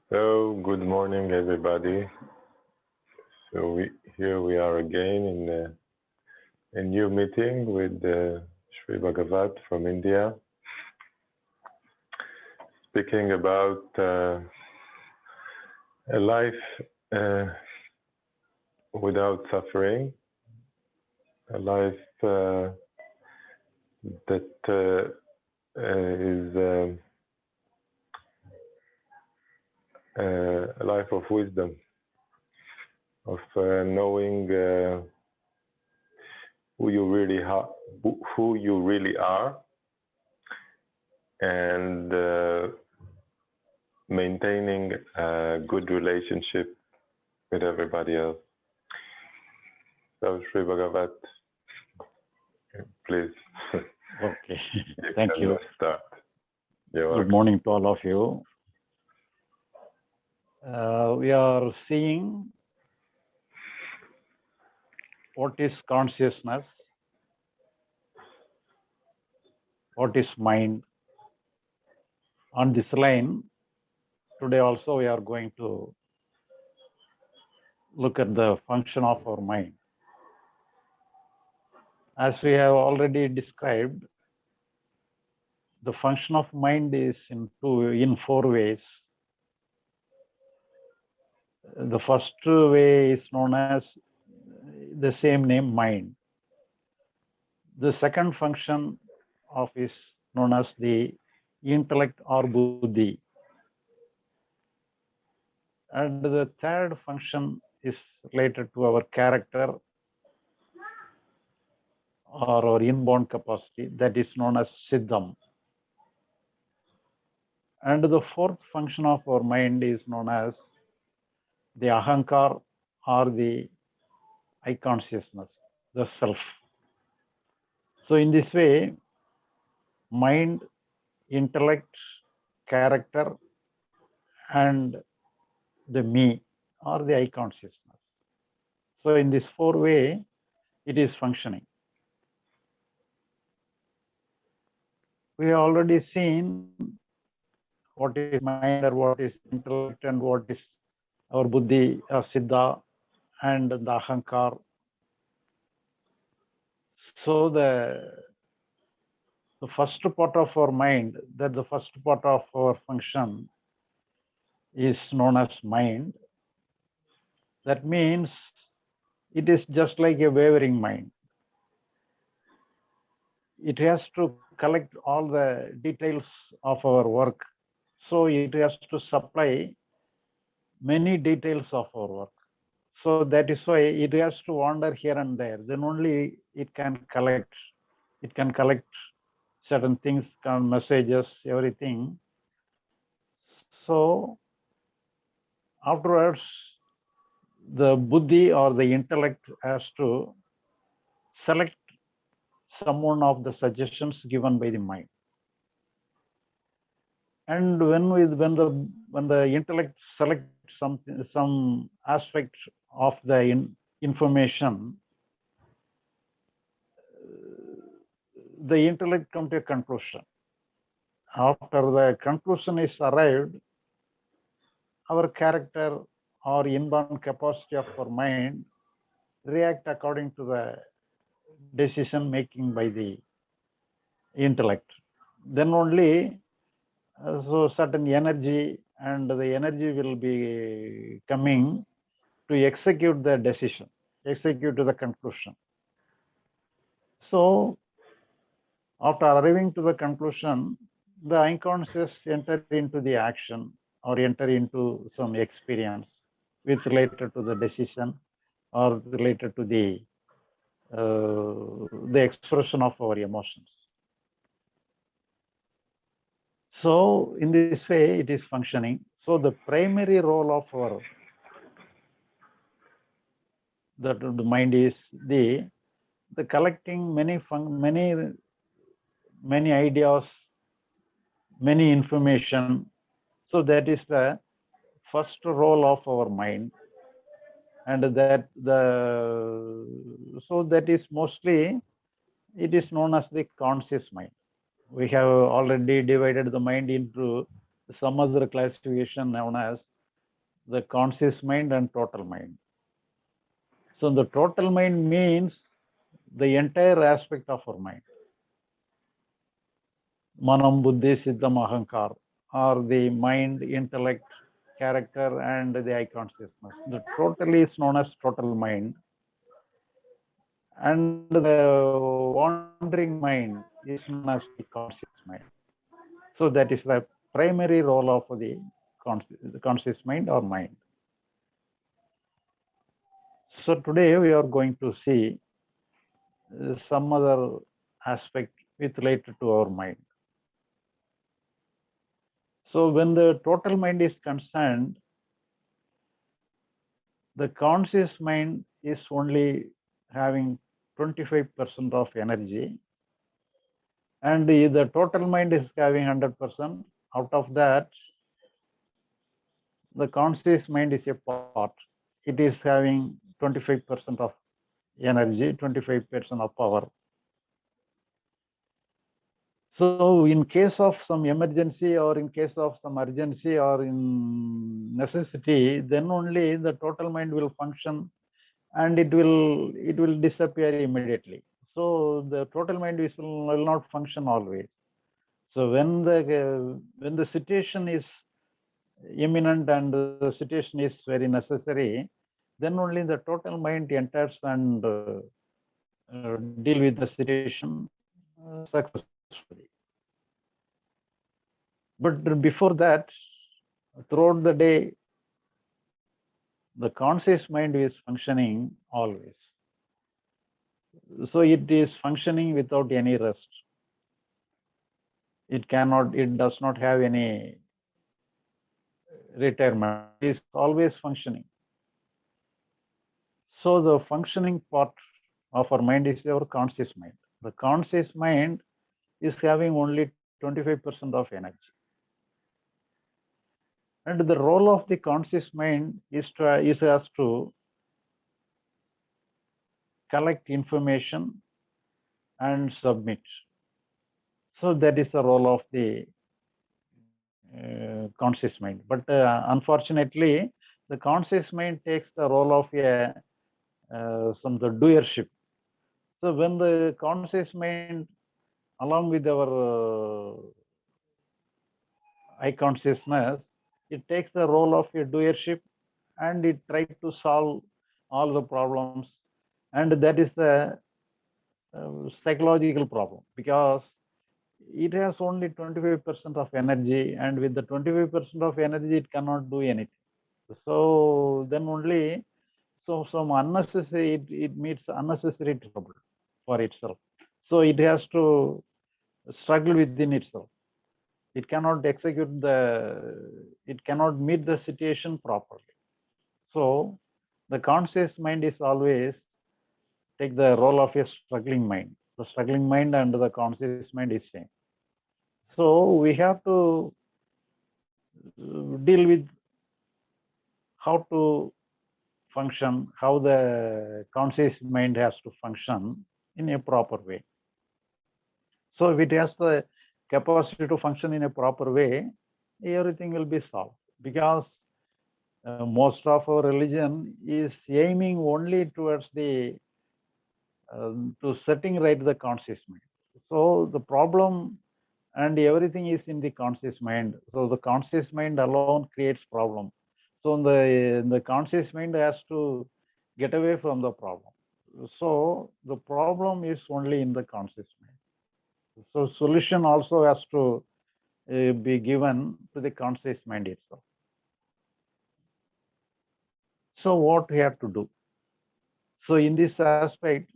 So, good morning, everybody. Here we are again in a new meeting with Sri Bagavath from India, speaking about a life uh, without suffering, a life that is a life of wisdom, of knowing who you really are, and maintaining a good relationship with everybody else. So, Sri Bagavath, please. Okay, thank you. Start. Good morning to all of you. We are seeing what is consciousness, what is mind. On this line, today also we are going to look at the function of our mind. As we have already described, the function of mind is in four ways. The first way is known as the same name, mind. The second function of is known as the intellect or buddhi. And the third function is related to our character or our inborn capacity, that is known as siddham. And the fourth function of our mind is known as the ahankar or the I consciousness, the self. So in this way, mind, intellect, character, and the me or the I consciousness. So in this four way, it is functioning. We have already seen what is mind or what is intellect and what is our buddhi or siddha and the ahankar. So the first part of our mind, that the first part of our function is known as mind. That means it is just like a wavering mind. It has to collect all the details of our work. So it has to supply many details of our work. So that is why it has to wander here and there. Then only it can collect. It can collect certain things, messages, everything. So afterwards, the buddhi or the intellect has to select some one of the suggestions given by the mind. And when the intellect selects some aspect of the information, the intellect come to a conclusion. After the conclusion is arrived, our character or inborn capacity of our mind react according to the decision making by the intellect. Then only so certain energy and the energy will be coming to execute the decision, execute to the conclusion. So after arriving to the conclusion, the unconscious enter into the action or enter into some experience with related to the decision or related to the expression of our emotions. So in this way, it is functioning. So the primary role of our the mind is the collecting many ideas, many information. So that is the first role of our mind, and that is mostly it is known as the conscious mind. We have already divided the mind into some other classification known as the conscious mind and total mind. So the total mind means the entire aspect of our mind. Manam, Buddhi, Siddham, Ahankar, or the mind, intellect, character, and the I consciousness. The total is known as total mind. And the wandering mind is known as the conscious mind. So that is the primary role of the conscious mind or mind. So today we are going to see some other aspect with related to our mind. So when the total mind is concerned, the conscious mind is only having 25% of energy, and the total mind is having 100%. Out of that, the conscious mind is a part. It is having 25% of energy, 25% of power. So in case of some emergency or in case of some urgency or in necessity, then only the total mind will function and it will disappear immediately. So the total mind will not function always. So when the situation is imminent and the situation is very necessary, then only the total mind enters and deal with the situation successfully. But before that, throughout the day, the conscious mind is functioning always. So it is functioning without any rest. It does not have any retirement. It is always functioning. So the functioning part of our mind is our conscious mind. The conscious mind is having only 25% of energy. And the role of the conscious mind is as to collect information and submit. So that is the role of the conscious mind. But unfortunately, the conscious mind takes the role of the doership. So when the conscious mind, along with our I consciousness, it takes the role of a doership and it tries to solve all the problems. And that is the psychological problem, because it has only 25% of energy, and with the 25% of energy, it cannot do anything. So then only, some unnecessary, it meets unnecessary trouble for itself. So it has to struggle within itself. It cannot it cannot meet the situation properly. So the conscious mind is always take the role of a struggling mind. The struggling mind and the conscious mind is same. So we have to deal with how to function, how the conscious mind has to function in a proper way. So if it has the capacity to function in a proper way, everything will be solved, because most of our religion is aiming only towards the to setting right the conscious mind. So the problem and everything is in the conscious mind. So the conscious mind alone creates problem. So the conscious mind has to get away from the problem. So the problem is only in the conscious mind. So solution also has to be given to the conscious mind itself. So what we have to do? So in this aspect,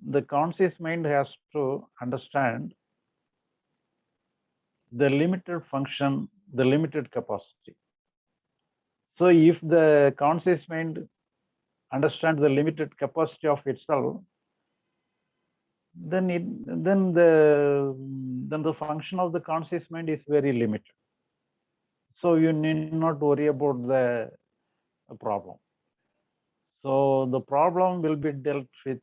the conscious mind has to understand the limited function, the limited capacity. So if the conscious mind understands the limited capacity of itself, then the function of the conscious mind is very limited. So you need not worry about the problem. So the problem will be dealt with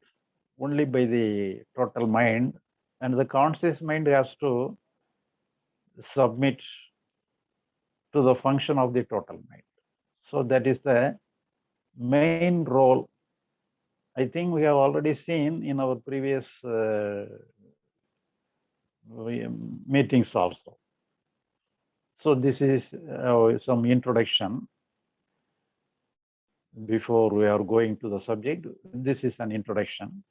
only by the total mind, and the conscious mind has to submit to the function of the total mind. So that is the main role. I think we have already seen in our previous meetings also. So this is some introduction. Before we are going to the subject, this is an introduction.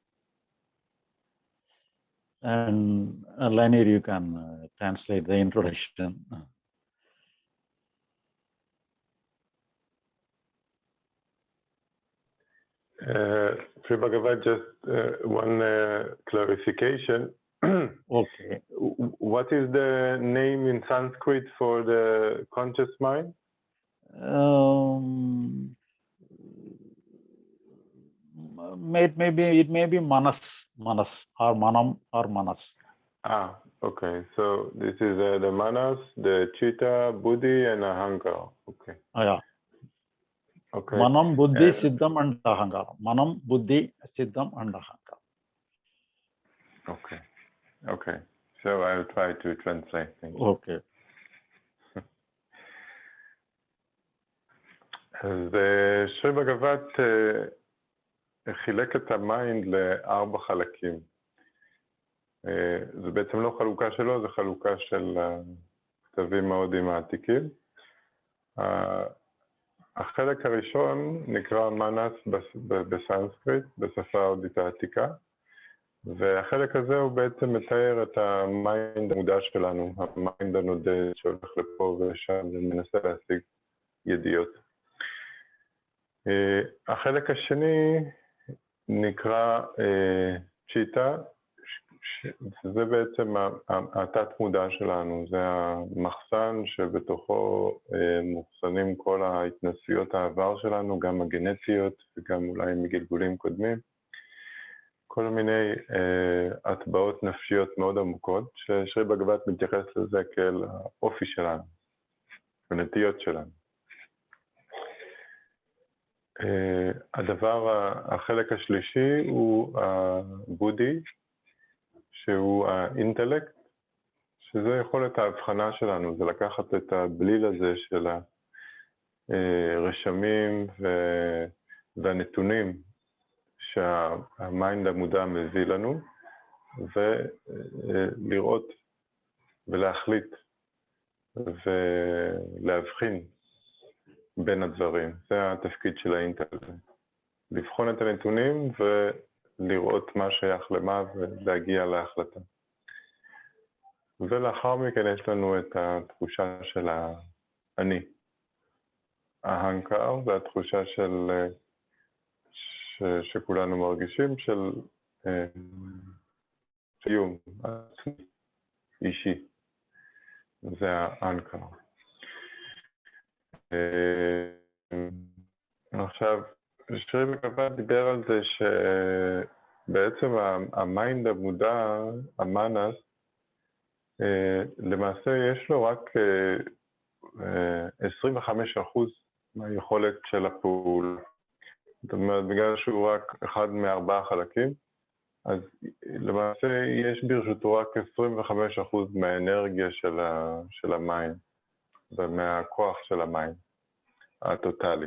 And Lanier, you can translate the introduction. Sri Bagavath, just one clarification. Okay. What is the name in Sanskrit for the conscious mind? It may be manas or manam or manas. Ah, okay. So this is the manas, the chitta, buddhi, and ahankara. Okay. Yeah. Okay. Manam, buddhi, siddham, and ahankara. Manam, buddhi, siddham, and ahankara. Okay. Okay. So I'll try to translate. Thank you. Okay. אז שרי בגבת חילק את המיינד לארבע חלקים. זה בעצם לא חלוקה שלו, זה חלוקה של כתבים ההודיים העתיקים. החלק הראשון נקרא מנס בסנסקריט, בשפה ההודית העתיקה, והחלק הזה הוא בעצם מתאר את המיינד המודע שלנו, המיינד הנודד שהולך לפה ושם ומנסה להשיג ידיעות. החלק השני נקרא צ'יטה, שזה בעצם התת מודע שלנו, זה המחסן שבתוכו מוחסנים כל ההתנסויות העבר שלנו, גם הגנטיות וגם אולי מגלגולים קודמים. כל מיני הטבעות נפשיות מאוד עמוקות, ששרי בגבת מתייחס לזה כאל האופי שלנו, הנטיות שלנו. החלק השלישי הוא הבודי, שהוא האינטלקט, שזה יכולת ההבחנה שלנו, זה לקחת את הבליל הזה של הרשמים והנתונים שהמיינד המודע מביא לנו, ולראות ולהחליט ולהבחין בין הדברים. זה התפקיד של האינטלקט. לבחון את הנתונים ולראות מה שייך למה ולהגיע להחלטה. ולאחר מכן יש לנו את התחושה של האני. ההנקר זה התחושה שכולנו מרגישים של קיום עצמי, אישי. זה ההנקר. עכשיו, שרי בגבת דיבר על זה שבעצם המיינד המודע, המנס, למעשה יש לו רק 25% מהיכולת של הפעולה. זאת אומרת, בגלל שהוא רק אחד מארבעה חלקים, אז למעשה יש ברשותו רק 25% מהאנרגיה של המיינד ומהכוח של המיינד הטוטלי.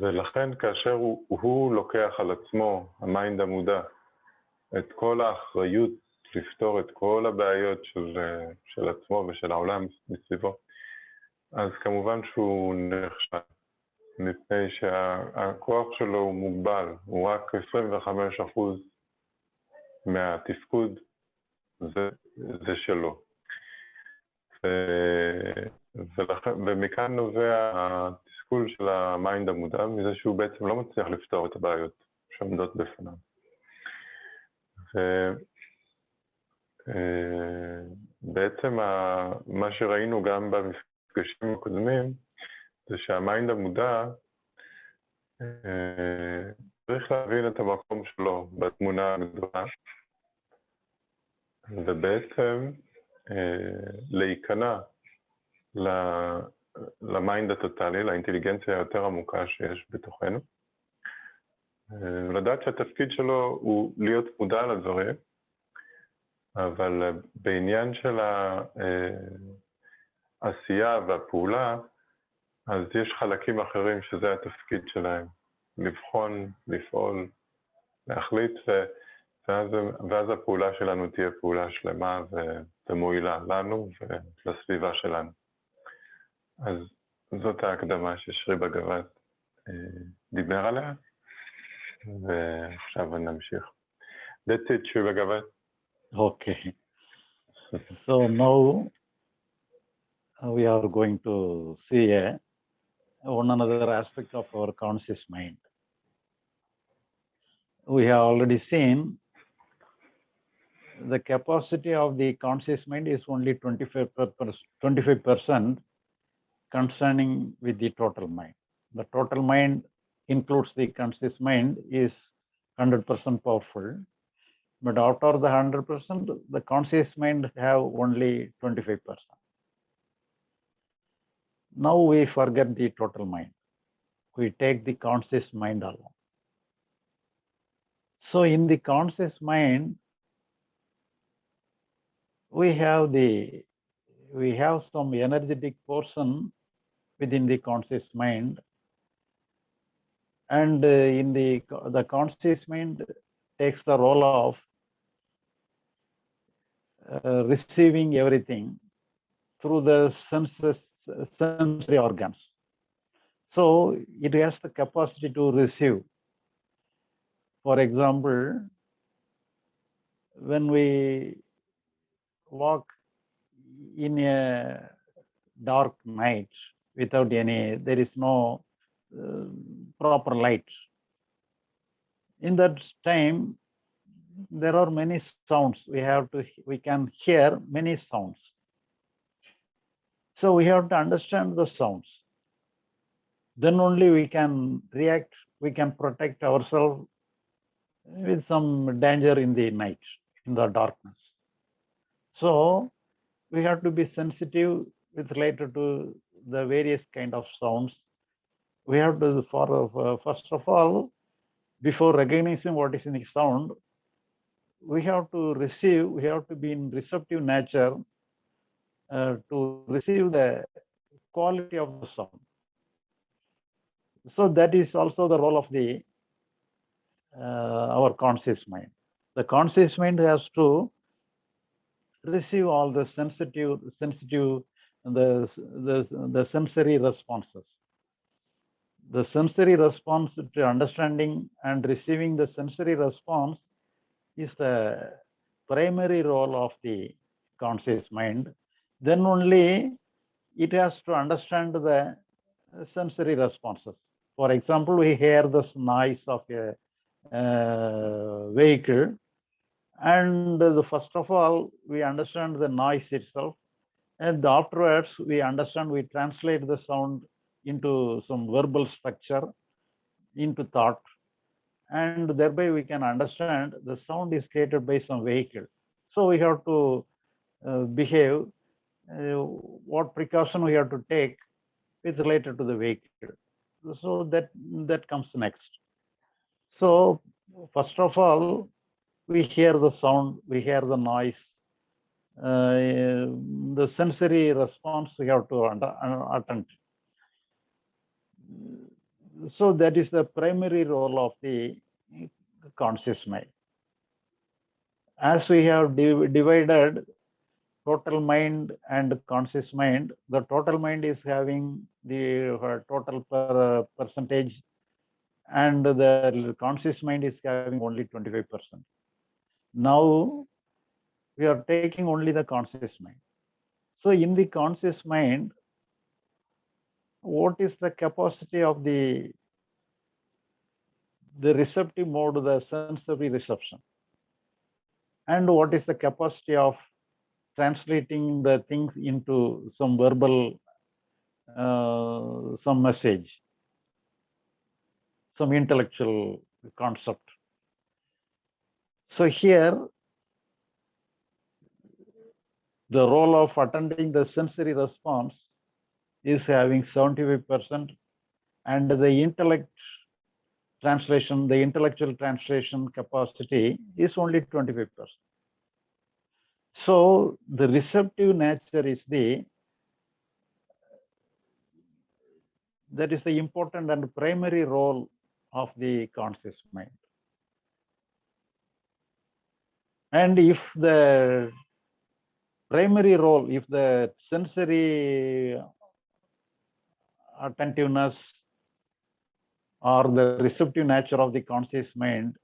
ולכן כאשר הוא לוקח על עצמו, המיינד המודע, את כל האחריות לפתור את כל הבעיות של עצמו ושל העולם מסביבו, אז כמובן שהוא נכשל, מפני שהכוח שלו הוא מוגבל, הוא רק 25% מהתפקוד, זה שלו. ומכאן נובע התסכול של המיינד המודע, מזה שהוא בעצם לא מצליח לפתור את הבעיות שעומדות בפניו. ובעצם מה שראינו גם במפגשים הקודמים, זה שהמיינד המודע צריך להבין את המקום שלו בתמונה הגדולה, ובעצם להיכנע למיינד הטוטלי, לאינטליגנציה היותר עמוקה שיש בתוכנו, ולדעת שהתפקיד שלו הוא להיות מודע לדברים, אבל בעניין של העשייה והפעולה, אז יש חלקים אחרים שזה התפקיד שלהם, לבחון, לפעול, להחליט, ואז הפעולה שלנו תהיה פעולה שלמה ומועילה לנו ולסביבה שלנו. אז זאת ההקדמה ששרי בגבת דיבר עליה, ועכשיו נמשיך. That's it, שרי בגבת. Okay. So now we are going to see one another aspect of our conscious mind. We have already seen the capacity of the conscious mind is only 25% concerning with the total mind. The total mind includes the conscious mind is 100% powerful, but after the 100%, the conscious mind have only 25%. Now we forget the total mind. We take the conscious mind alone. So in the conscious mind, we have some energetic portion within the conscious mind, and in the conscious mind takes the role of receiving everything through the sensory organs. So it has the capacity to receive. For example, when we walk in a dark night without there is no proper light. In that time, there are many sounds. We can hear many sounds. So we have to understand the sounds. Then only we can react, we can protect ourselves with some danger in the night, in the darkness. So we have to be sensitive with related to the various kind of sounds. We have to, first of all, before recognizing what is in the sound, we have to be in receptive nature to receive the quality of the sound. So that is also the role of the our conscious mind. The conscious mind has to receive all the sensitive, the sensory responses. The sensory response to understanding and receiving the sensory response is the primary role of the conscious mind. Then only it has to understand the sensory responses. For example, we hear this noise of a vehicle, and first of all, we understand the noise itself, and afterwards we translate the sound into some verbal structure, into thought, and thereby we can understand the sound is created by some vehicle. So we have to behave, what precaution we have to take with related to the vehicle. So that comes next. So first of all, we hear the sound, we hear the noise, the sensory response we have to attend. So that is the primary role of the conscious mind. As we have divided total mind and conscious mind, the total mind is having the total percentage, and the conscious mind is having only 25%. Now we are taking only the conscious mind. So in the conscious mind, what is the capacity of the receptive mode, the sensory reception? And what is the capacity of translating the things into some verbal, some message, some intellectual concept? So here, the role of attending the sensory response is having 75%, and the intellectual translation capacity is only 25%. So the receptive nature is the that is the important and primary role of the conscious mind. And if the primary role, if the sensory attentiveness or the receptive nature of the conscious mind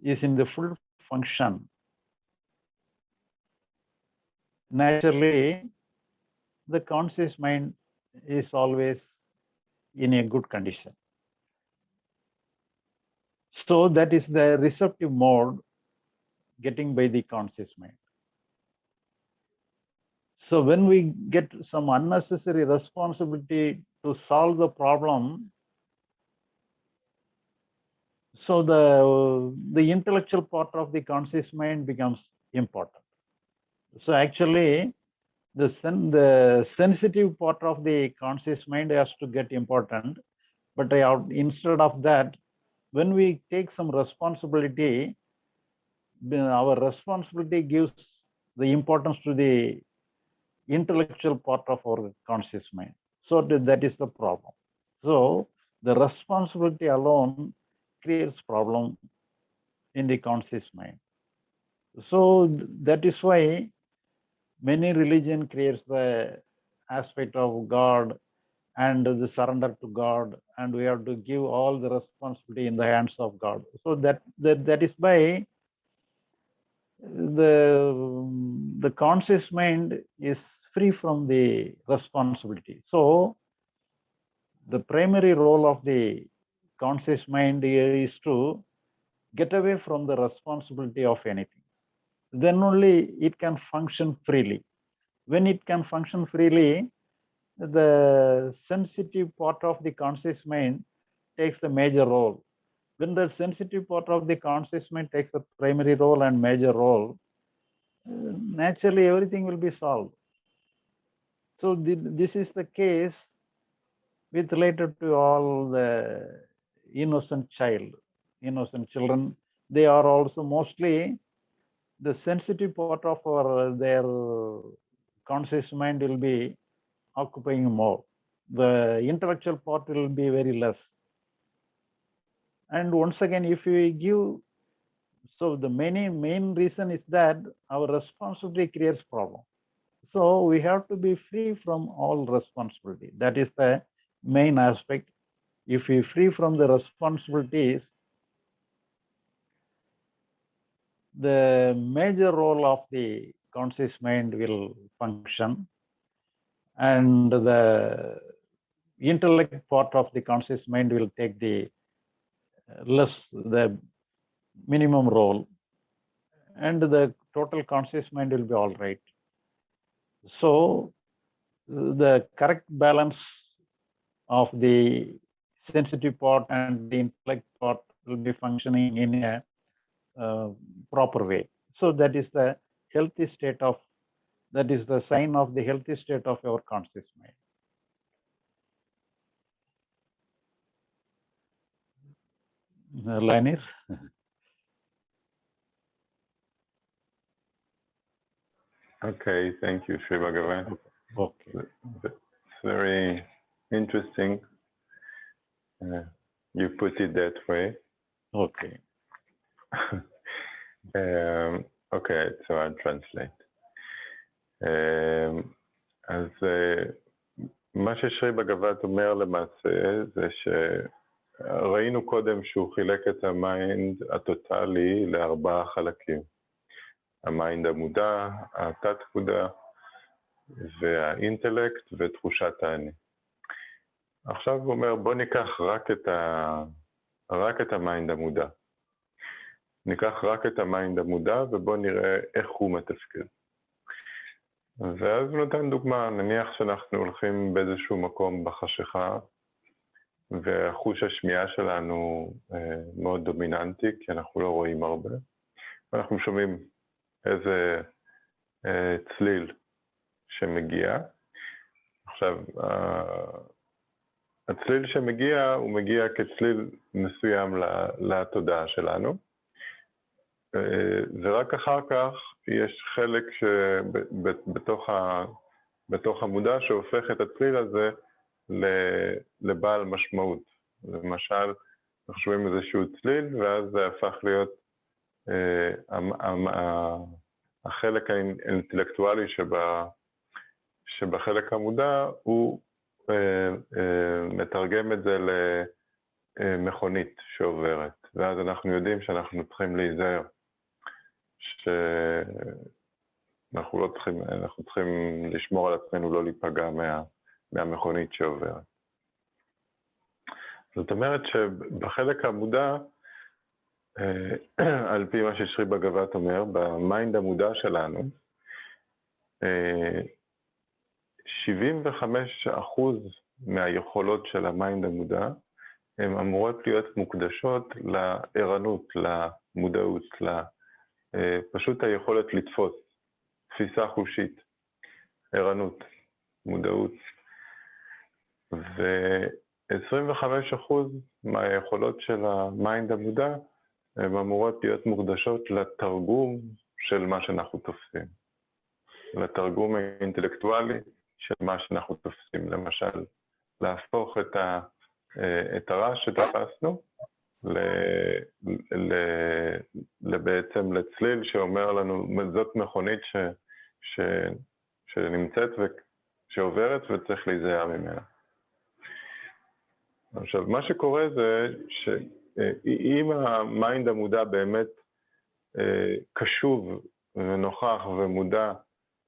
is in the full function, naturally, the conscious mind is always in a good condition. So that is the receptive mode getting by the conscious mind. So when we get some unnecessary responsibility to solve the problem, so the intellectual part of the conscious mind becomes important. So actually, the sensitive part of the conscious mind has to get important. But instead of that, when we take some responsibility, our responsibility gives the importance to the intellectual part of our conscious mind. So that is the problem. So the responsibility alone creates problem in the conscious mind. So that is why many religion creates the aspect of God and the surrender to God, and we have to give all the responsibility in the hands of God. So that is by the conscious mind is free from the responsibility. So the primary role of the conscious mind is to get away from the responsibility of anything. Then only it can function freely. When it can function freely, the sensitive part of the conscious mind takes the major role. When the sensitive part of the conscious mind takes the primary role and major role, naturally everything will be solved. So this is the case with related to all the innocent children. They are also mostly the sensitive part of their conscious mind will be occupying more. The intellectual part will be very less. And once again, if we give, so the main reason is that our responsibility creates problem. So we have to be free from all responsibility. That is the main aspect. If we free from the responsibilities, the major role of the conscious mind will function, and the intellect part of the conscious mind will take the minimum role, and the total conscious mind will be all right. So the correct balance of the sensitive part and the intellect part will be functioning in a proper way. So that is the healthy state of, that is the sign of the healthy state of our conscious mind. Lanir? Okay, thank you, Sri Bagavath. Okay. It's very interesting. You put it that way. Okay. Okay, so I'll translate. אז מה ששרי בגבת אומר למעשה זה שראינו קודם שהוא חילק את המיינד הטוטלי לארבעה חלקים. המיינד המודע, התת-מודע והאינטלקט ותחושת האני. עכשיו הוא אומר בוא ניקח רק את המיינד המודע. ניקח רק את המיינד המודע ובוא נראה איך הוא מתפקד. ואז הוא נותן דוגמה, נניח שאנחנו הולכים באיזשהו מקום בחשיכה, והחוש השמיעה שלנו מאוד דומיננטי, כי אנחנו לא רואים הרבה, ואנחנו שומעים איזה צליל שמגיע. עכשיו, הצליל שמגיע, הוא מגיע כצליל מסוים לתודעה שלנו, ורק אחר כך יש חלק שבתוך המודע שהופך את הצליל הזה לבעל משמעות. למשל, אנחנו שומעים איזשהו צליל, ואז זה הפך להיות החלק האינטלקטואלי שבחלק המודע, הוא מתרגם את זה למכונית שעוברת. ואז אנחנו יודעים שאנחנו צריכים להיזהר, שאנחנו צריכים לשמור על עצמנו, לא להיפגע מהמכונית שעוברת. זאת אומרת שבחלק המודע, על פי מה ששרי בגבת אומר, במיינד המודע שלנו, 75% מהיכולות של המיינד המודע, הן אמורות להיות מוקדשות לערנות, למודעות, פשוט היכולת לתפוס, תפיסה חושית, ערנות, מודעות. ו-25% מהיכולות של המיינד המודע, הן אמורות להיות מוקדשות לתרגום של מה שאנחנו תופסים. לתרגום האינטלקטואלי של מה שאנחנו תופסים. למשל, להפוך את הרעש שתפסנו בעצם לצליל שאומר לנו, זאת מכונית שנמצאת שעוברת וצריך להיזהר ממנה. עכשיו, מה שקורה זה שאם המיינד המודע באמת קשוב ונוכח ומודע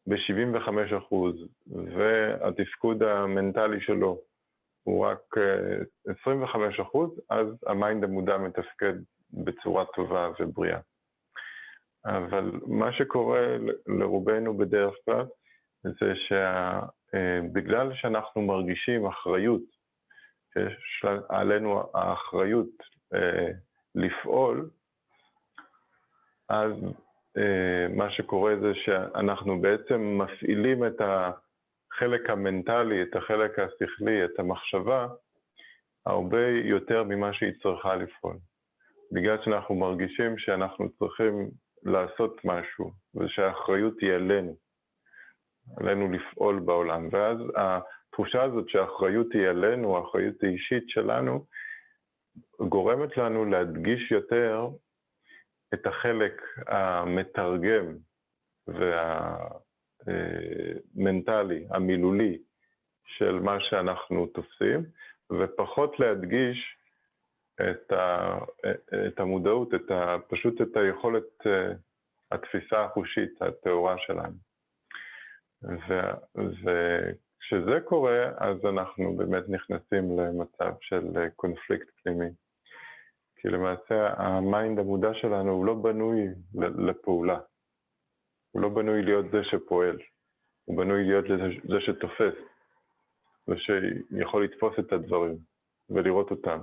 ב-75%, והתפקוד המנטלי שלו הוא רק 25%, אז המיינד המודע מתפקד בצורה טובה ובריאה. אבל מה שקורה לרובנו בדרך כלל, זה שבגלל שאנחנו מרגישים אחריות, שיש עלינו האחריות לפעול, אז מה שקורה זה שאנחנו בעצם מפעילים את החלק המנטלי, את החלק השכלי, את המחשבה, הרבה יותר ממה שהיא צריכה לפעול. בגלל שאנחנו מרגישים שאנחנו צריכים לעשות משהו, ושהאחריות היא עלינו לפעול בעולם. ואז התחושה הזאת שהאחריות היא עלינו, האחריות האישית שלנו, גורמת לנו להדגיש יותר את החלק המתרגם והמנטלי, המילולי של מה שאנחנו תופסים, ופחות להדגיש את המודעות, פשוט את היכולת, התפיסה החושית, התאורה שלנו. וכשזה קורה, אז אנחנו באמת נכנסים למצב של קונפליקט פנימי. כי למעשה המיינד המודע שלנו הוא לא בנוי לפעולה. הוא לא בנוי להיות זה שפועל. הוא בנוי להיות זה שתופס. ושיכול לתפוס את הדברים ולראות אותם.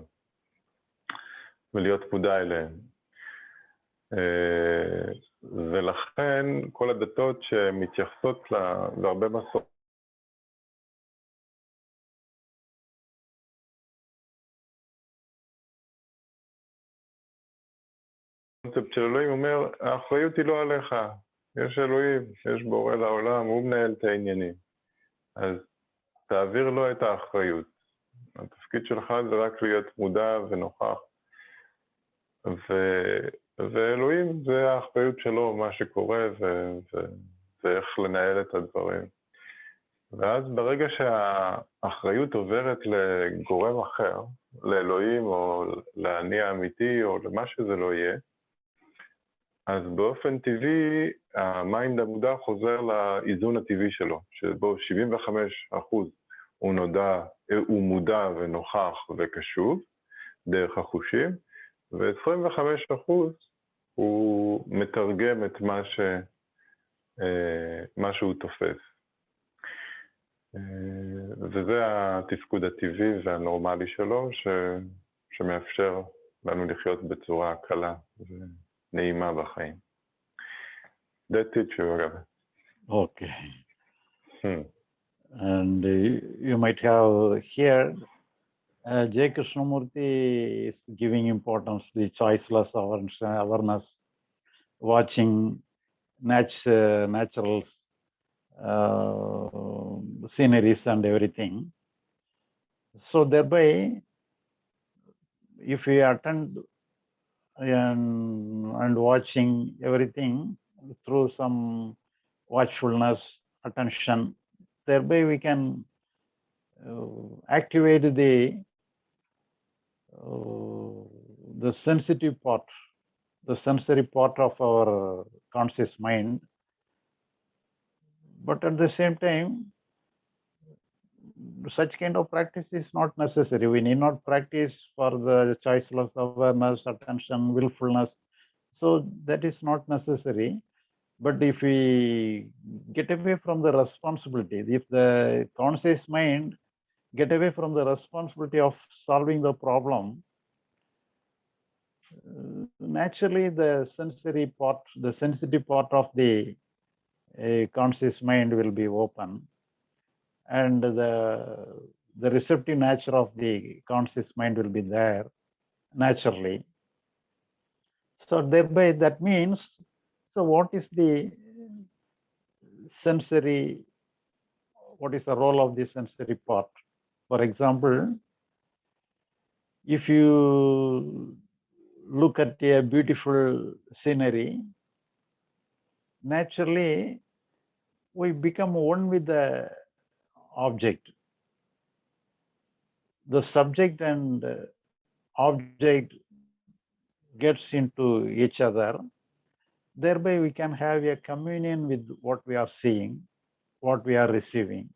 ולהיות מודע אליהם. ולכן כל הדתות שמתייחסות להרבה מסורות, הקונספט של אלוהים אומר, האחריות היא לא עליך, יש אלוהים, יש בורא לעולם, הוא מנהל את העניינים. אז תעביר לו את האחריות. התפקיד שלך זה רק להיות מודע ונוכח. ואלוהים זה האחריות שלו, מה שקורה ואיך לנהל את הדברים. ואז ברגע שהאחריות עוברת לגורם אחר, לאלוהים או לאני האמיתי או למה שזה לא יהיה, אז באופן טבעי המיינד המודע חוזר לאיזון הטבעי שלו, שבו 75% הוא מודע ונוכח וקשוב דרך החושים, ו-25% הוא מתרגם את מה שהוא תופס. וזה התפקוד הטבעי והנורמלי שלו, שמאפשר לנו לחיות בצורה קלה ונעימה בחיים. That's it, Bagavath. Okay. And you might have heard J. Krishnamurti is giving importance to the choiceless awareness, watching natural sceneries and everything. So thereby, if we attend and watching everything through some watchfulness, attention, thereby we can activate the sensitive part, the sensory part of our conscious mind. But at the same time, such kind of practice is not necessary. We need not practice for the choiceless awareness, attention, willfulness. So that is not necessary. But if we get away from the responsibility, if the conscious mind get away from the responsibility of solving the problem, naturally the sensory part, the sensitive part of the conscious mind will be open, and the receptive nature of the conscious mind will be there naturally. So thereby that means, so what is the sensory, what is the role of the sensory part? For example, if you look at a beautiful scenery, naturally we become one with the object. The subject and object gets into each other. Thereby we can have a communion with what we are seeing, what we are receiving.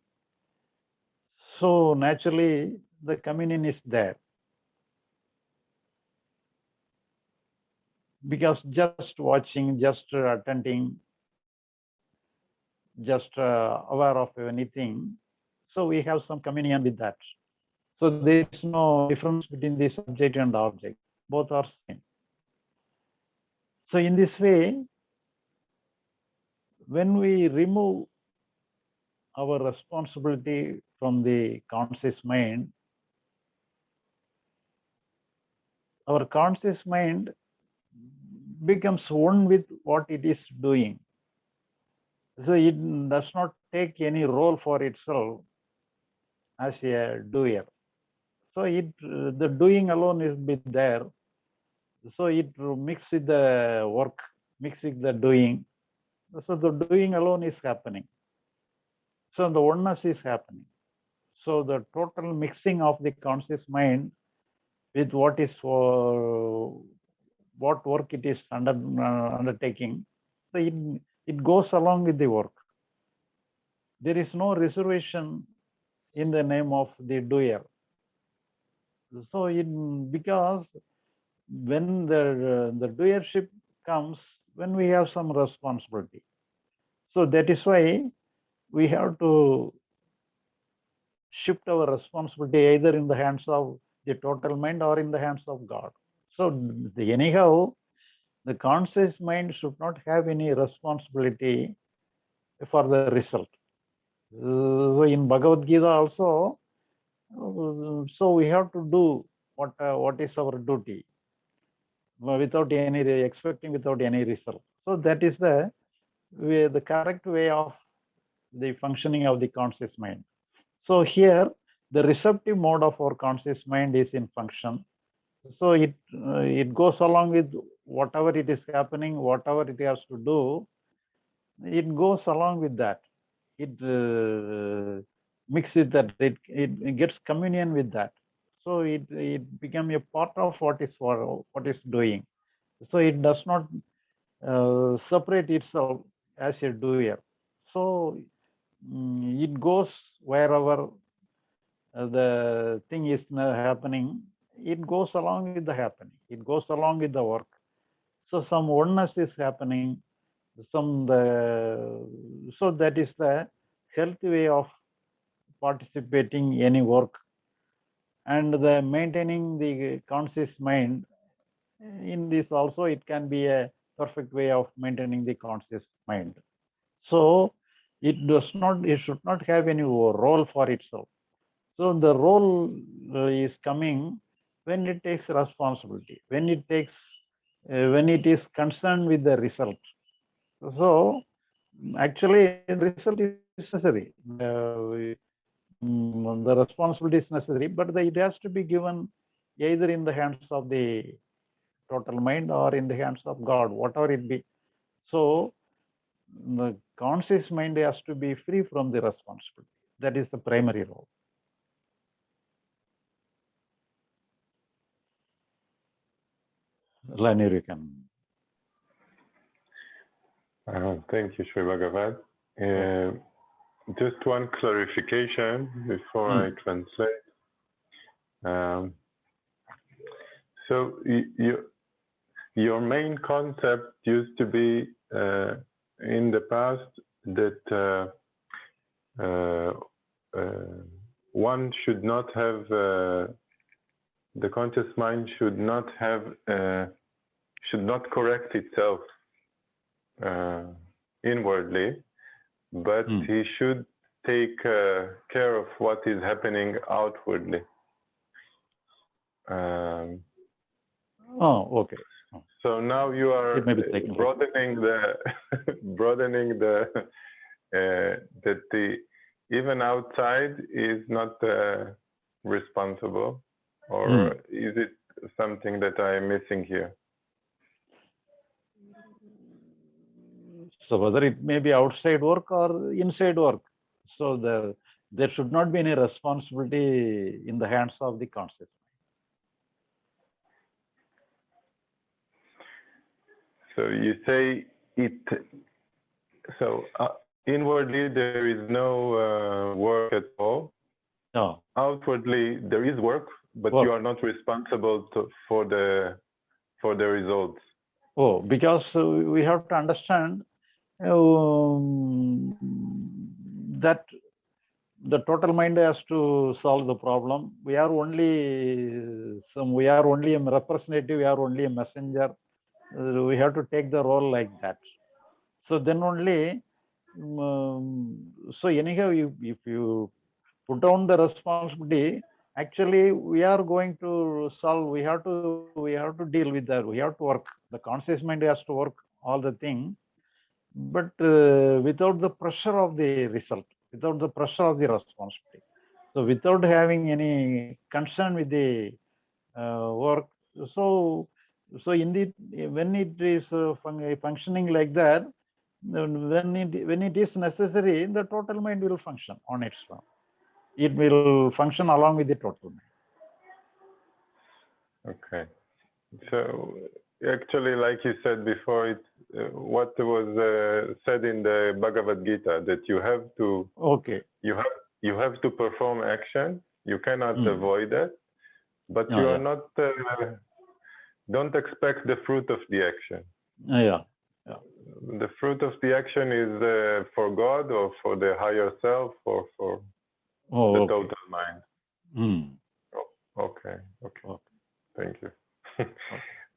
So naturally the communion is there. Because just watching, just attending, just aware of anything, so we have some communion with that. So there is no difference between the subject and object. Both are same. So in this way, when we remove our responsibility from the conscious mind, our conscious mind becomes one with what it is doing. So it does not take any role for itself as a doer. So the doing alone is bit there. So it mix with the work, mix with the doing. So the doing alone is happening. So the oneness is happening. So the total mixing of the conscious mind with what is what work it is undertaking. So it goes along with the work. There is no reservation in the name of the doer. So because when the doership comes, when we have some responsibility. So that is why we have to shift our responsibility either in the hands of the total mind or in the hands of God. So anyhow, the conscious mind should not have any responsibility for the result. So in Bhagavad Gita also, so we have to do what is our duty without any expecting, without any result. So that is the correct way of the functioning of the conscious mind. So here, the receptive mode of our conscious mind is in function. So it goes along with whatever it is happening, whatever it has to do, it goes along with that. It mixes with that. It gets communion with that. So it becomes a part of what is doing. So it does not separate itself as a doer. So it goes wherever the thing is happening, it goes along with the happening. It goes along with the work. So some oneness is happening. So that is the healthy way of participating in any work, and the maintaining the conscious mind. In this also, it can be a perfect way of maintaining the conscious mind. So it should not have any role for itself. So the role is coming when it takes responsibility, when it is concerned with the result. So actually the result is necessary. the responsibility is necessary, but it has to be given either in the hands of the total mind or in the hands of God, whatever it be. So the conscious mind has to be free from the responsibility. That is the primary role. Lanier, you can. Thank you, Sri Bagavath. Just one clarification before I translate. So your main concept used to be in the past that one should not have, the conscious mind should not have, should not correct itself inwardly, but he should take care of what is happening outwardly. Okay. So now you are broadening the that the even outside is not responsible, or is it something that I am missing here? So whether it may be outside work or inside work, so there should not be any responsibility in the hands of the conscious mind. So you say it. So inwardly there is no work at all. No. Outwardly there is work, but you are not responsible for the results. Oh, because we have to understand that the total mind has to solve the problem. We are only a representative. We are only a messenger. We have to take the role like that. So then only. So anyhow, if you put down the responsibility, actually we are going to solve. We have to deal with that. We have to work. The conscious mind has to work all the thing, but without the pressure of the result, without the pressure of the responsibility. So without having any concern with the work. So indeed, when it is functioning like that, when it is necessary, the total mind will function on its own. It will function along with the total mind. Okay. So actually, like you said before, it's what was said in the Bhagavad Gita, that you have to you have to perform action. You cannot avoid it, but you are not. Don't expect the fruit of the action. The fruit of the action is for God or for the higher self or for the total mind. Okay. Thank you.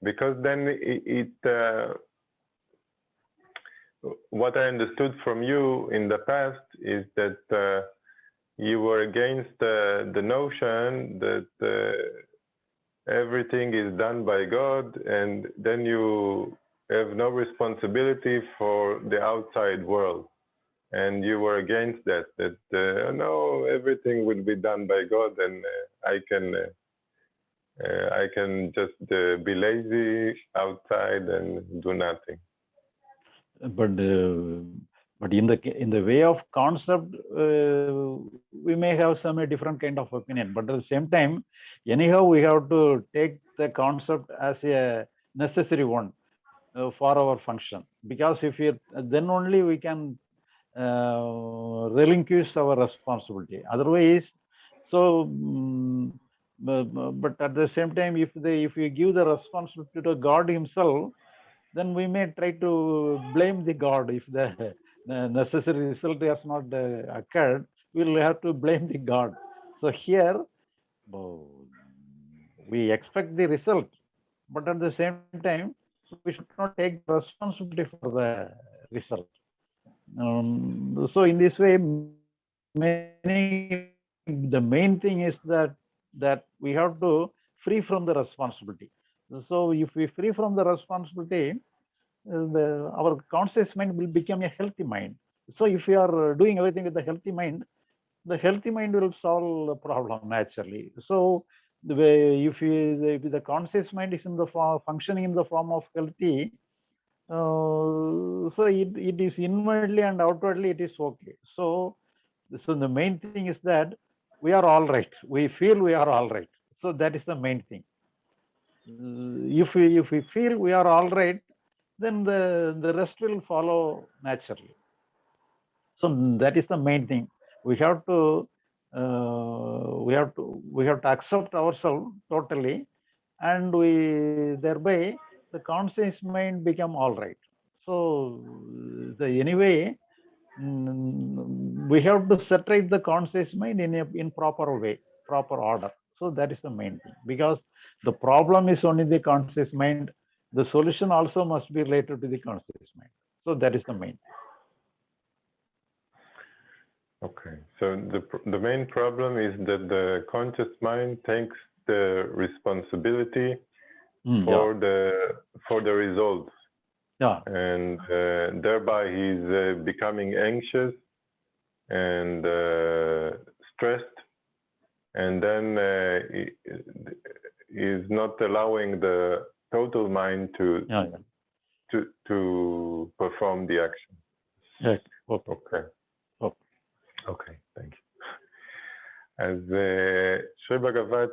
Because then what I understood from you in the past is that you were against the notion that everything is done by God, and then you have no responsibility for the outside world. And you were against that no, everything will be done by God, and I can just be lazy outside and do nothing. But in the way of concept, we may have some different kind of opinion. But at the same time, anyhow, we have to take the concept as a necessary one for our function. Because if then only we can relinquish our responsibility. Otherwise, but at the same time, if we give the responsibility to God Himself, then we may try to blame the God if the necessary result has not occurred. We'll have to blame the God. So here, we expect the result, but at the same time, we should not take responsibility for the result. So in this way, the main thing is that we have to free from the responsibility. So if we free from the responsibility, our conscious mind will become a healthy mind. So if we are doing everything with a healthy mind, the healthy mind will solve the problem naturally. So the way if the conscious mind is in the functioning in the form of healthy, so it is inwardly and outwardly it is okay. So the main thing is that we are all right. We feel we are all right. So that is the main thing. If we feel we are all right, then the rest will follow naturally. So that is the main thing. We have to accept ourselves totally, and we thereby the conscious mind become all right. So anyway, we have to separate the conscious mind in proper way, proper order. So that is the main thing, because the problem is only the conscious mind. The solution also must be related to the conscious mind. So that is the main thing. Okay, so the main problem is that the conscious mind takes the responsibility for the results. Yeah. And thereby he's becoming anxious and stressed, and then he's not allowing the total mind to perform the action. Right. Okay. Okay, thank you. אז שרי בגבת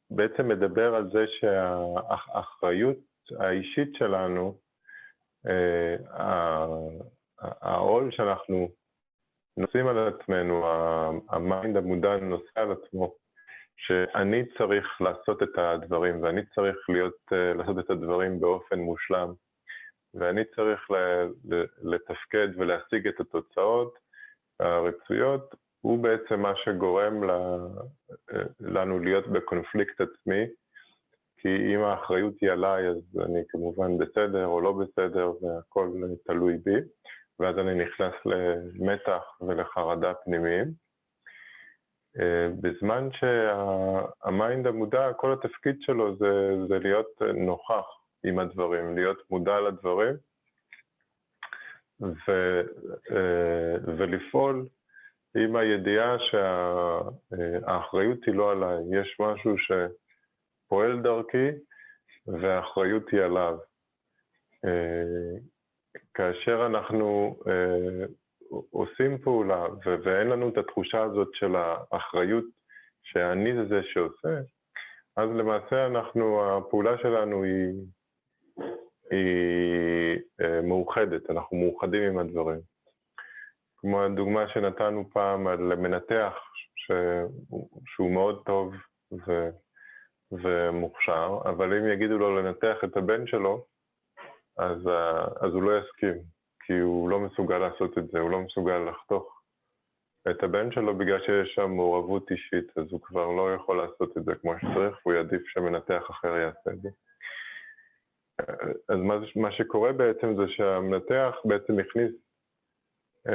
בעצם מדבר על זה שהאחריות האישית שלנו, העול שאנחנו נושאים על עצמנו, המיינד המודע נושא על עצמו, שאני צריך לעשות את הדברים, ואני צריך לעשות את הדברים באופן מושלם, ואני צריך לתפקד ולהשיג את התוצאות הרצויות, הוא בעצם מה שגורם לנו להיות בקונפליקט עצמי, כי אם האחריות היא עליי, אז אני כמובן בסדר או לא בסדר, והכל תלוי בי, ואז אני נכנס למתח ולחרדה פנימיים. בזמן שהמיינד המודע, כל התפקיד שלו זה להיות נוכח עם הדברים, להיות מודע לדברים, ולפעול עם הידיעה שהאחריות היא לא עליי, יש משהו שפועל דרכי והאחריות היא עליו. כאשר אנחנו עושים פעולה ואין לנו את התחושה הזאת של האחריות שאני זה שעושה, אז למעשה הפעולה שלנו היא מאוחדת, אנחנו מאוחדים עם הדברים. כמו הדוגמה שנתנו פעם על מנתח שהוא מאוד טוב ומוכשר, אבל אם יגידו לו לנתח את הבן שלו, אז הוא לא יסכים, כי הוא לא מסוגל לעשות את זה, הוא לא מסוגל לחתוך את הבן שלו בגלל שיש שם מעורבות אישית, אז הוא כבר לא יכול לעשות את זה כמו שצריך, והוא יעדיף שמנתח אחר יעשה את זה. אז מה שקורה בעצם זה שהמנתח בעצם הכניס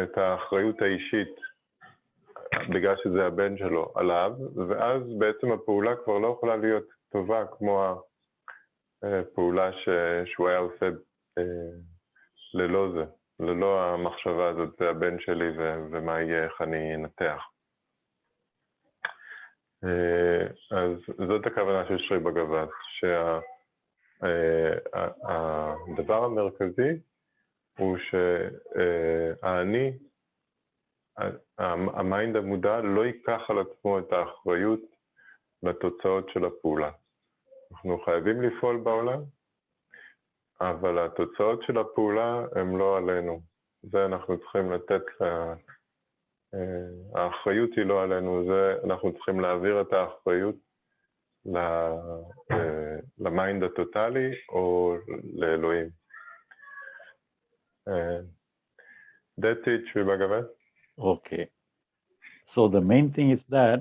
את האחריות האישית, בגלל שזה הבן שלו, עליו, ואז בעצם הפעולה כבר לא יכולה להיות טובה כמו הפעולה שהוא היה עושה ללא זה, ללא המחשבה הזאת, זה הבן שלי ומה יהיה, איך אני אנתח. אז זאת הכוונה של שרי בגבת, שהדבר המרכזי הוא שהאני, המיינד המודע, לא ייקח על עצמו את האחריות לתוצאות של הפעולה. אנחנו חייבים לפעול בעולם, אבל התוצאות של הפעולה הן לא עלינו. זה אנחנו צריכים לתת, האחריות היא לא עלינו, אנחנו צריכים להעביר את האחריות למיינד הטוטלי או לאלוהים. That's it, Shri Bagavath. Okay. So the main thing is that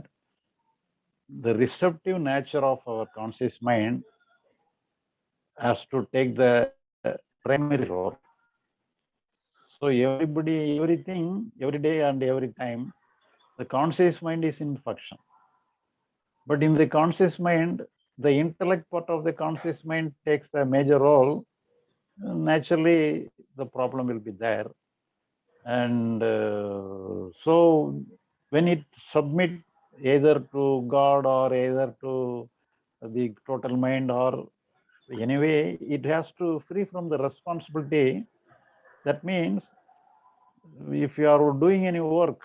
the receptive nature of our conscious mind has to take the primary role. So everybody, everything, every day and every time, the conscious mind is in function. But in the conscious mind, the intellect part of the conscious mind takes a major role. Naturally, the problem will be there. And so when it submit either to God or either to the total mind, or anyway, it has to free from the responsibility. That means if you are doing any work,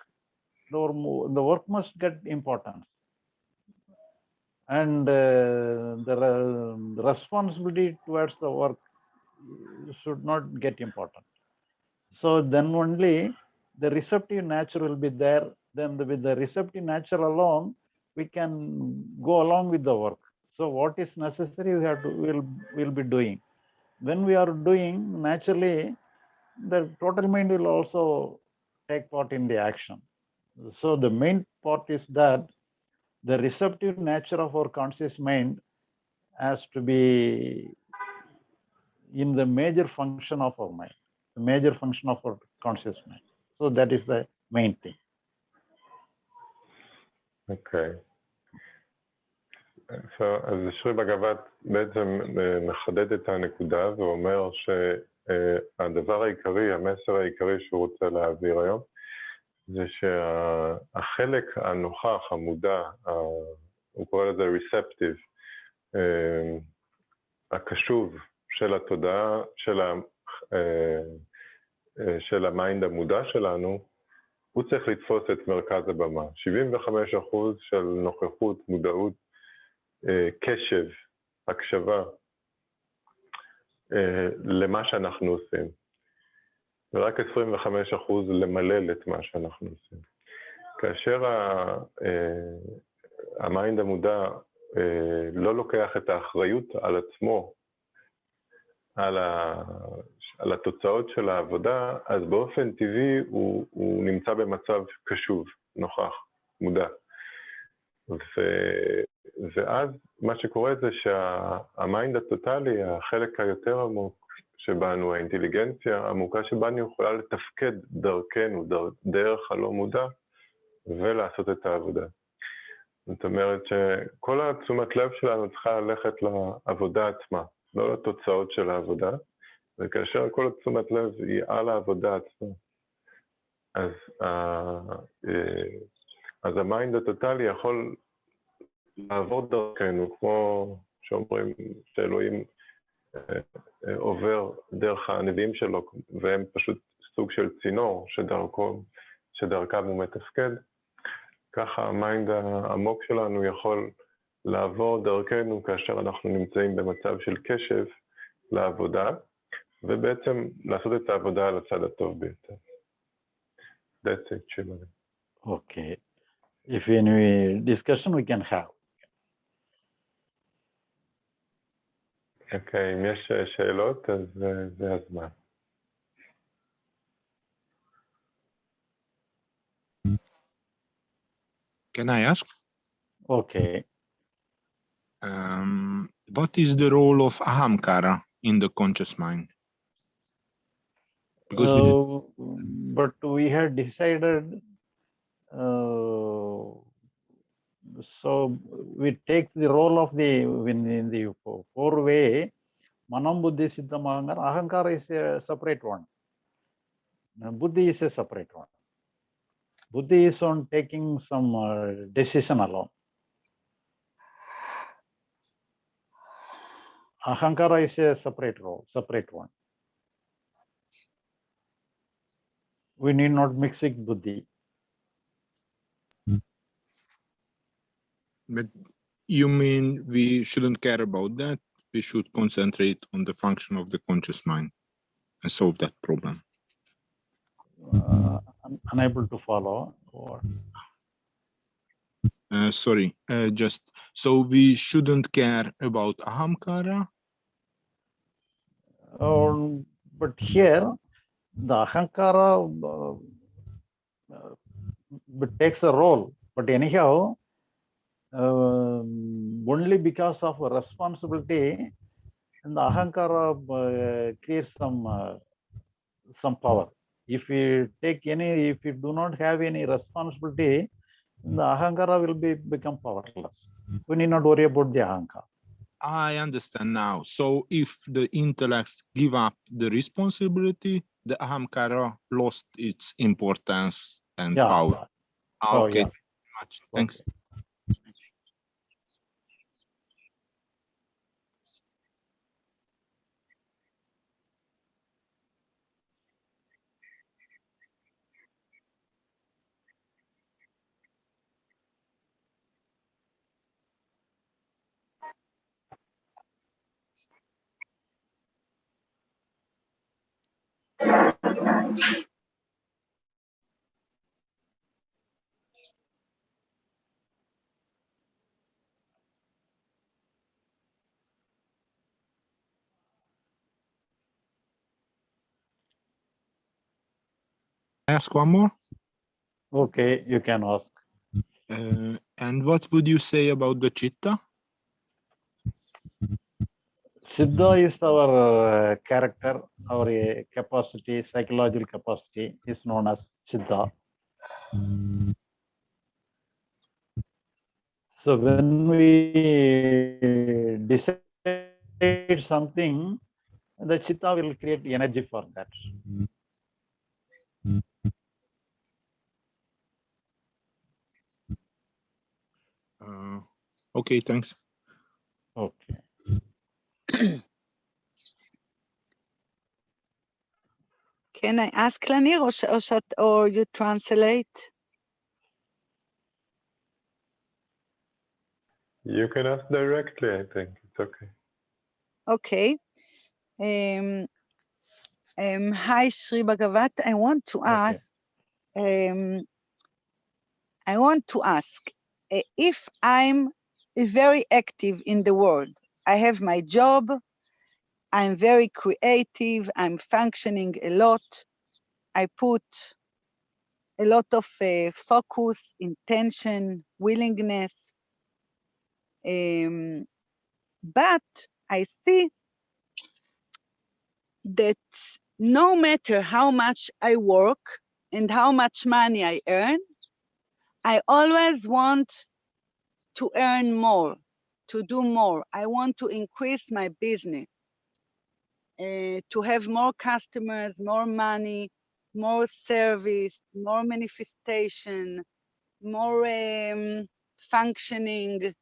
the work must get importance, and the responsibility towards the work should not get important. So then only the receptive nature will be there. Then with the receptive nature alone, we can go along with the work. So what is necessary, we have to will be doing. When we are doing, naturally, the total mind will also take part in the action. So the main part is that the receptive nature of our conscious mind has to be in the major function of our mind, the major function of our conscious mind. So that is the main thing. אוקיי. אז שרי בגבת בעצם מחדד את הנקודה ואומר שהדבר העיקרי, המסר העיקרי שהוא רוצה להעביר היום, זה שהחלק הנוכח, המודע, הוא קורא לזה receptive, הקשוב של התודעה, של המיינד המודע שלנו, הוא צריך לתפוס את מרכז הבמה. 75% של נוכחות, מודעות, קשב, הקשבה למה שאנחנו עושים. ורק 25% למלל את מה שאנחנו עושים. כאשר המיינד המודע לא לוקח את האחריות על עצמו, על התוצאות של העבודה, אז באופן טבעי הוא נמצא במצב קשוב, נוכח, מודע. ואז מה שקורה זה שהמיינד הטוטלי, החלק היותר עמוק שבנו, האינטליגנציה העמוקה שבנו יכולה לתפקד דרכנו, דרך הלא מודע, ולעשות את העבודה. זאת אומרת שכל התשומת לב שלנו צריכה ללכת לעבודה עצמה, לא לתוצאות של העבודה, וכאשר כל התשומת לב היא על העבודה עצמה, אז המיינד הטוטלי יכול לעבור דרכנו, כמו שאומרים שאלוהים עובר דרך הנביאים שלו, והם פשוט סוג של צינור שדרכם הוא מתפקד. ככה המיינד העמוק שלנו יכול לעבור דרכנו כאשר אנחנו נמצאים במצב של קשב לעבודה, ובעצם לעשות את העבודה על הצד הטוב ביותר. That's it, Shimon. Okay. If any discussion we can have. אוקיי, אם יש שאלות, אז זה הזמן. Can I ask? Okay. What is the role of ahamkara in the conscious mind? Because but we had decided, so we take the role of in the four-way, manam, buddhi, siddham, ahankara is a separate one. Buddhi is a separate one. Buddhi is on taking some decision alone. Ahankara is a separate role, separate one. We need not mix with buddhi. But you mean we shouldn't care about that? We should concentrate on the function of the conscious mind and solve that problem. I'm unable to follow. Sorry, just so we shouldn't care about ahamkara? But here, the ahankara takes a role. But anyhow, only because of responsibility, the ahankara creates some power. If you do not have any responsibility, the ahankara will become powerless. We need not worry about the ahankara. I understand now. So if the intellect give up the responsibility, the ahamkara lost its importance and Yeah. power. Oh, Okay, yeah. much. Thanks. Okay. Ask one more. Okay, you can ask. And what would you say about the chitta? Siddha is our character, our capacity, psychological capacity is known as Siddha. So when we decide something, the Chitta will create energy for that. Okay, thanks. Okay. Can I ask Lanir or you translate? You can ask directly, I think. It's okay. Okay. Hi, Sri Bagavath. I want to Okay. ask if I'm very active in the world. I have my job. I'm very creative. I'm functioning a lot. I put a lot of focus, intention, willingness. But I see that no matter how much I work and how much money I earn, I always want to earn more, to do more. I want to increase my business, to have more customers, more money, more service, more manifestation, more functioning,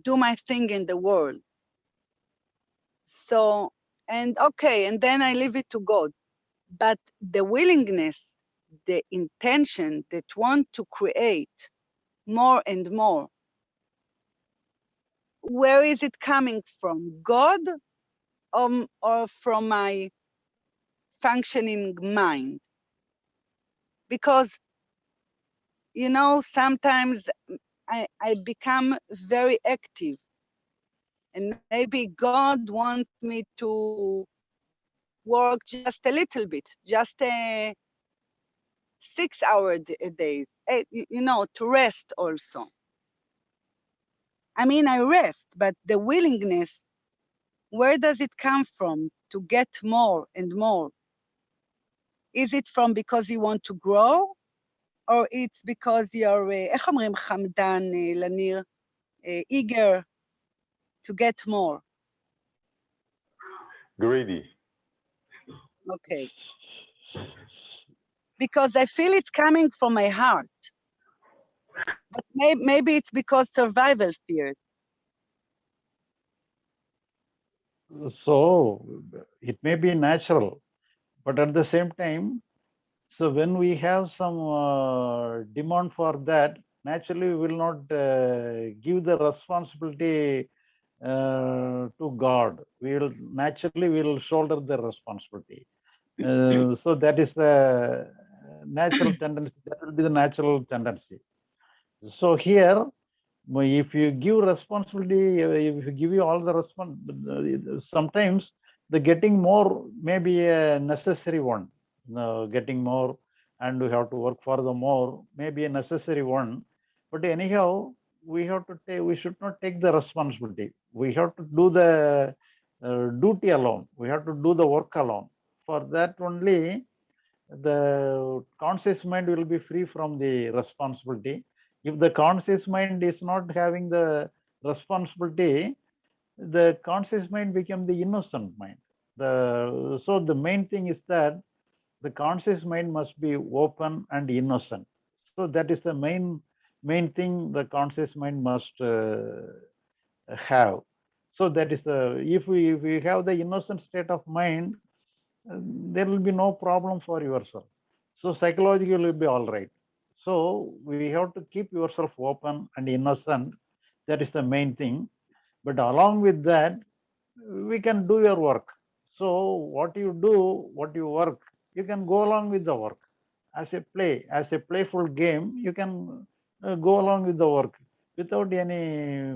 do my thing in the world. So, and then I leave it to God. But the willingness, the intention that want to create more and more, where is it coming from? God or from my functioning mind? Because, sometimes I become very active, and maybe God wants me to work just a little bit, just 6 hours a day, to rest also. I mean, I rest, but the willingness, where does it come from to get more and more? Is it from because you want to grow, or it's because you're, איך אומרים חמדן, לניר, eager to get more? Greedy. Okay. Because I feel it's coming from my heart. But maybe it's because survival fears. So it may be natural, but at the same time, so when we have some demand for that, naturally we will not give the responsibility to God. We will shoulder the responsibility. So that is the natural tendency. That will be the natural tendency. So here, if you give responsibility, if you give you all the sometimes the getting more may be a necessary one. Getting more, and we have to work for the more may be a necessary one. But anyhow, we have to take. We should not take the responsibility. We have to do the duty alone. We have to do the work alone. For that only, the conscious mind will be free from the responsibility. If the conscious mind is not having the responsibility, the conscious mind became the innocent mind. So the main thing is that the conscious mind must be open and innocent. So that is the main thing the conscious mind must have. So that is the if we have the innocent state of mind, there will be no problem for yourself. So psychologically will be all right. So we have to keep yourself open and innocent. That is the main thing. But along with that, we can do your work. So what you do, what you work, you can go along with the work as a play, as a playful game. You can go along with the work without any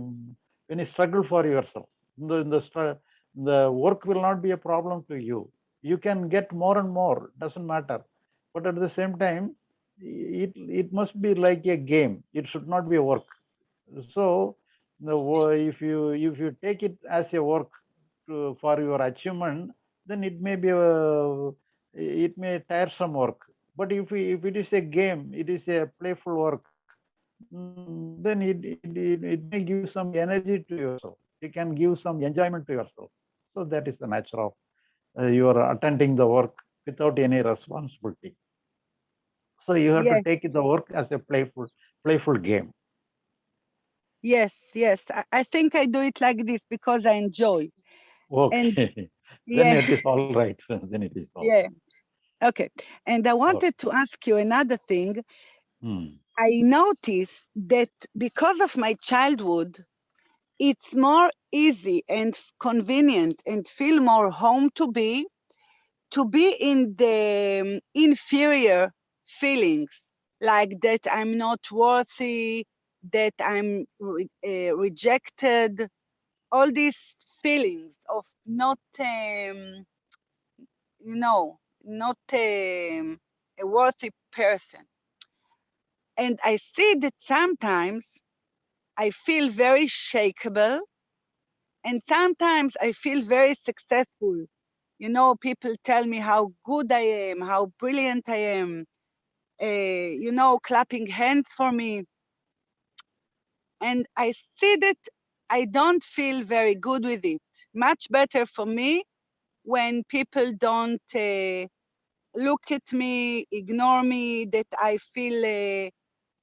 struggle for yourself. The work will not be a problem to you. You can get more and more, doesn't matter. But at the same time, it must be like a game. It should not be a work. So if you take it as a work for your achievement, then it may tiresome work. But if it is a game, it is a playful work, then it may give some energy to yourself. It can give some enjoyment to yourself. So that is the nature of you are attending the work without any responsibility. So you have to Yes, take the work as a playful game. yes, yes. I think I do it like this because I enjoy. And Okay. Then yeah, it is all right. Then it is all yeah. right. Okay. And I Okay. wanted to ask you another thing. Hmm. I noticed that because of my childhood, it's more easy and convenient and feel more home to be in the inferior feelings, like that I'm not worthy, that I'm rejected, all these feelings of not, not a worthy person. And I see that sometimes I feel very shakable, and sometimes I feel very successful. People tell me how good I am, how brilliant I am, clapping hands for me. And I see that I don't feel very good with it. Much better for me when people don't look at me, ignore me, that I feel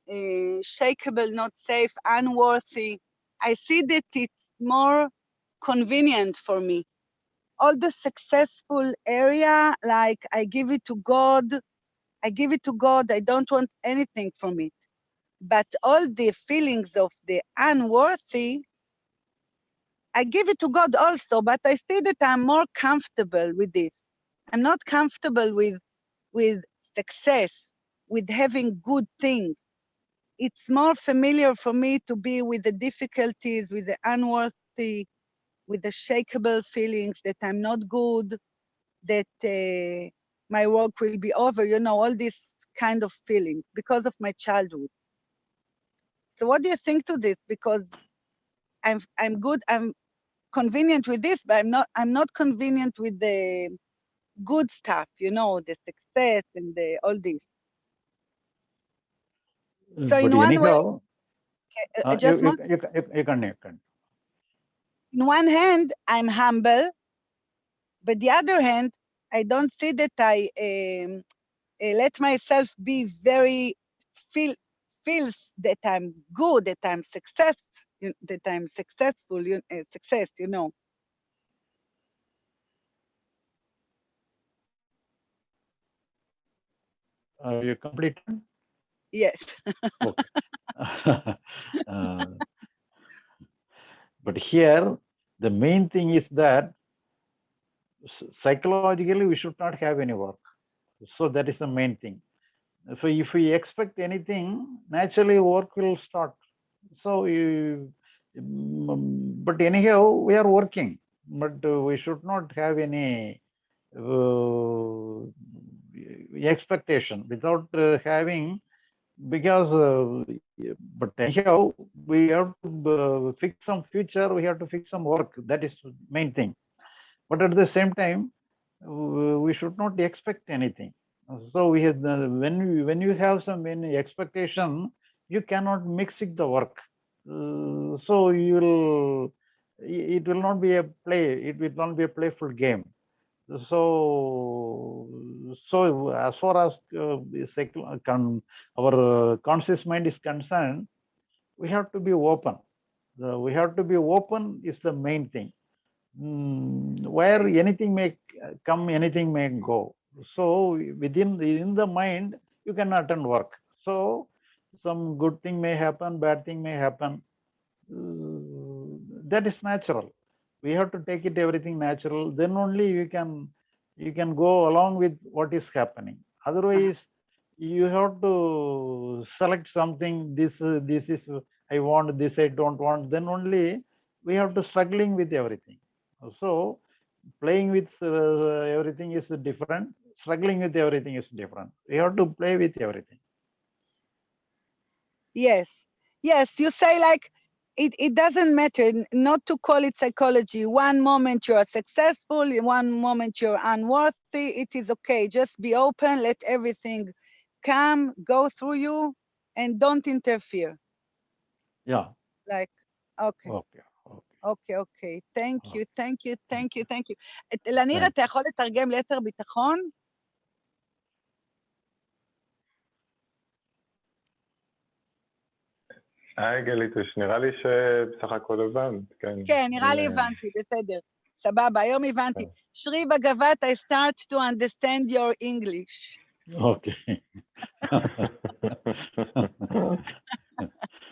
shakeable, not safe, unworthy. I see that it's more convenient for me. All the successful area, like I give it to God, I don't want anything from it. But all the feelings of the unworthy, I give it to God also, but I see that I'm more comfortable with this. I'm not comfortable with success, with having good things. It's more familiar for me to be with the difficulties, with the unworthy, with the shakeable feelings that I'm not good, that my work will be over, all these kind of feelings because of my childhood. So what do you think to this? Because I'm good, I'm convenient with this, but I'm not convenient with the good stuff, the success and all this. So But in one way, anyhow, I you, just you, want, you can. in one hand, I'm humble, but the other hand, I don't see that I let myself be very feel feels that I'm good, that I'm that I'm successful, success. You completed? Yes. Okay. Uh, but here, the main thing is that psychologically we should not have any work. So that is the main thing. So if we expect anything, naturally work will start. So but anyhow, we are working, but we should not have any uh, expectation without having, because but anyhow we have to fix some future, we have to fix some work. That is main thing. But at the same time, we should not expect anything. So we have when you have some any expectation, you cannot mix it the work. So you will it will not be a play. It will not be a playful game. So as far as our conscious mind is concerned, we have to be open. We have to be open is the main thing. Where anything may come, anything may go. So within the mind, you can attend work. So some good thing may happen, bad thing may happen. That is natural. We have to take it everything natural. Then only you can go along with what is happening. Otherwise, you have to select something. This is I want. This I don't want. Then only we have to struggling with everything. So playing with everything is different. Struggling with everything is different. We have to play with everything. Yes, yes, you say like it doesn't matter not to call it psychology. One moment you are successful, in one moment you're unworthy. It is okay. Just be open, let everything come, go through you, and don't interfere. Yeah. Like, okay. Okay. אוקיי, אוקיי. Thank you, thank you, thank you, thank you. לניר, אתה יכול לתרגם ליתר ביטחון? גליטוש, נראה לי שבסך הכל הבנת, כן. כן, נראה לי הבנתי, בסדר. סבבה, היום הבנתי. שרי בגבת, I start to understand your English. Okay.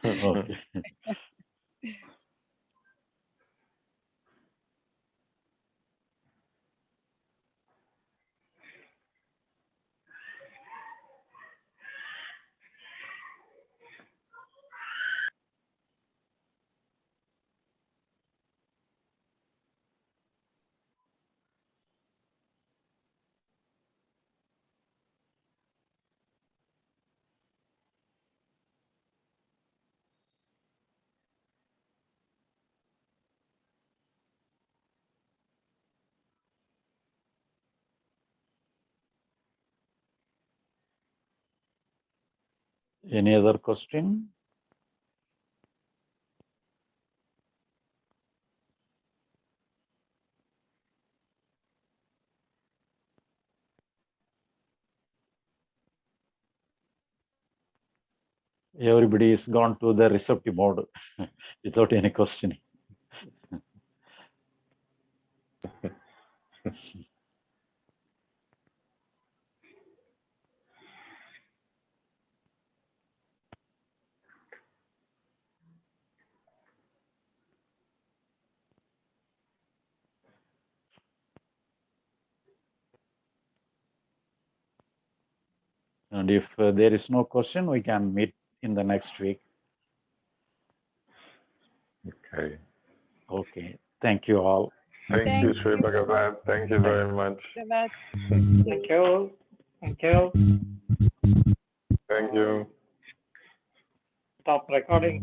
Okay. Any other question? Everybody is gone to the receptive mode without any questioning. And if there is no question, we can meet in the next week. Okay. Okay. Thank you all. Thank you, Shri Bagavath. Thank you very much. Thank you. Thank you. Thank you. Stop recording.